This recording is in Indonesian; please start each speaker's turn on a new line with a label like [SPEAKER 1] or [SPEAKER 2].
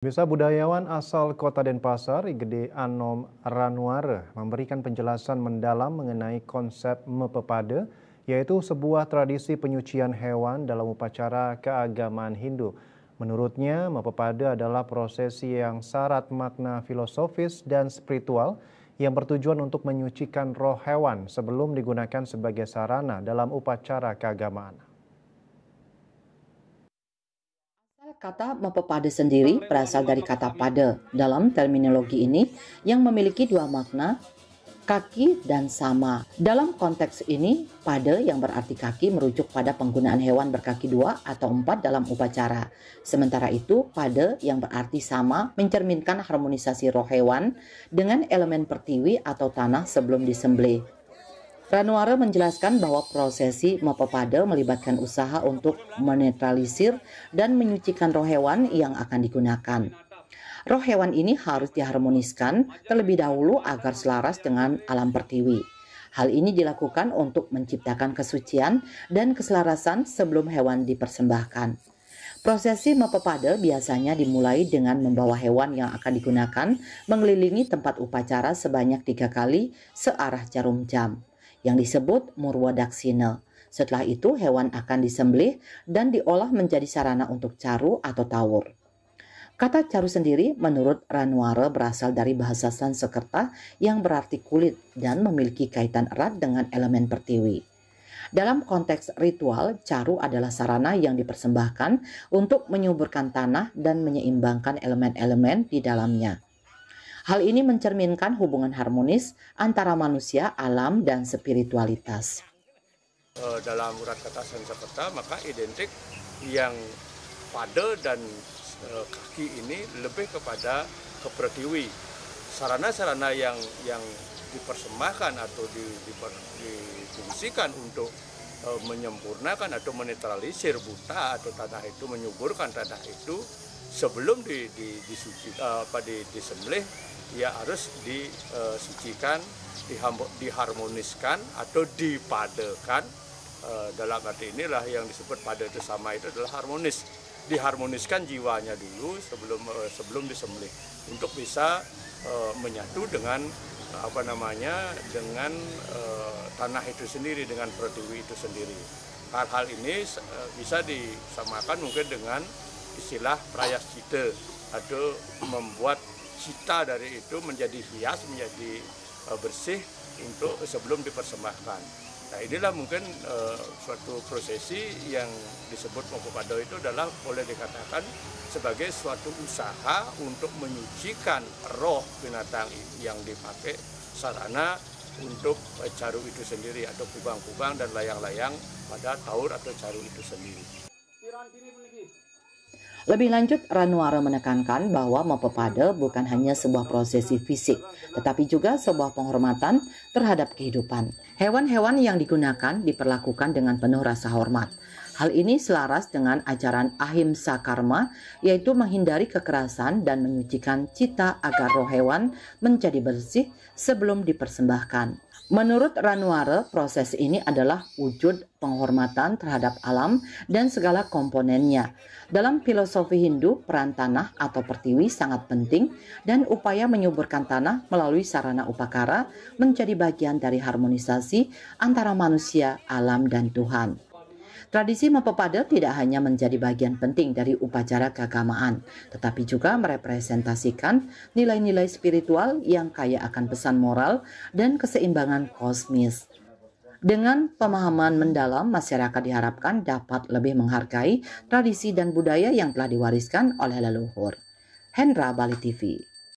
[SPEAKER 1] Bisa budayawan asal Kota Denpasar, Igede Anom Ranuare, memberikan penjelasan mendalam mengenai konsep mepepade, yaitu sebuah tradisi penyucian hewan dalam upacara keagamaan Hindu. Menurutnya, mepepade adalah prosesi yang syarat makna filosofis dan spiritual yang bertujuan untuk menyucikan roh hewan sebelum digunakan sebagai sarana dalam upacara keagamaan.
[SPEAKER 2] Kata mepepade sendiri berasal dari kata pade dalam terminologi ini yang memiliki dua makna, kaki dan sama. Dalam konteks ini, pade yang berarti kaki merujuk pada penggunaan hewan berkaki dua atau empat dalam upacara. Sementara itu, pade yang berarti sama mencerminkan harmonisasi roh hewan dengan elemen pertiwi atau tanah sebelum disembelih. Ranuare menjelaskan bahwa prosesi mepepade melibatkan usaha untuk menetralisir dan menyucikan roh hewan yang akan digunakan. Roh hewan ini harus diharmoniskan terlebih dahulu agar selaras dengan alam pertiwi. Hal ini dilakukan untuk menciptakan kesucian dan keselarasan sebelum hewan dipersembahkan. Prosesi mepepade biasanya dimulai dengan membawa hewan yang akan digunakan mengelilingi tempat upacara sebanyak 3 kali searah jarum jam, yang disebut murwadaksina. Setelah itu hewan akan disembelih dan diolah menjadi sarana untuk caru atau tawur. Kata caru sendiri menurut Ranuare berasal dari bahasa Sanskerta yang berarti kulit dan memiliki kaitan erat dengan elemen pertiwi. Dalam konteks ritual, caru adalah sarana yang dipersembahkan untuk menyuburkan tanah dan menyeimbangkan elemen-elemen di dalamnya. Hal ini mencerminkan hubungan harmonis antara manusia, alam, dan spiritualitas.
[SPEAKER 3] Dalam urat kata Sanskerta, maka identik yang pade dan kaki ini lebih kepada kepertiwi. Sarana-sarana yang dipersembahkan atau difungsikan untuk menyempurnakan atau menetralisir buta atau tanah itu, menyuburkan tanah itu sebelum disembelih, ya harus disucikan, diharmoniskan atsebelum dipadekan. Dalam arti inilah yang disebut pade itu sama, itu adalah harmonis. Diharmoniskan jiwanya dulu sebelum disembelih untuk bisa menyatu dengan dengan tanah itu sendiri, dengan pertiwi itu sendiri. Hal-hal ini bisa disamakan mungkin dengan istilah prayaschita atau membuat cita dari itu menjadi hias, menjadi bersih untuk sebelum dipersembahkan. Nah, inilah mungkin suatu prosesi yang disebut mepepade itu adalah boleh dikatakan sebagai suatu usaha untuk menyucikan roh binatang yang dipakai sarana untuk caru itu sendiri atau kubang-kubang dan layang-layang pada taur atau caru itu sendiri.
[SPEAKER 2] Lebih lanjut, Ranuare menekankan bahwa mepepade bukan hanya sebuah prosesi fisik, tetapi juga sebuah penghormatan terhadap kehidupan. Hewan-hewan yang digunakan diperlakukan dengan penuh rasa hormat. Hal ini selaras dengan ajaran ahimsa karma, yaitu menghindari kekerasan dan menyucikan cita agar roh hewan menjadi bersih sebelum dipersembahkan. Menurut Ranuare, proses ini adalah wujud penghormatan terhadap alam dan segala komponennya. Dalam filosofi Hindu, peran tanah atau pertiwi sangat penting dan upaya menyuburkan tanah melalui sarana upakara menjadi bagian dari harmonisasi antara manusia, alam, dan Tuhan. Tradisi mepepade tidak hanya menjadi bagian penting dari upacara keagamaan, tetapi juga merepresentasikan nilai-nilai spiritual yang kaya akan pesan moral dan keseimbangan kosmis. Dengan pemahaman mendalam, masyarakat diharapkan dapat lebih menghargai tradisi dan budaya yang telah diwariskan oleh leluhur. Hendra, Bali TV.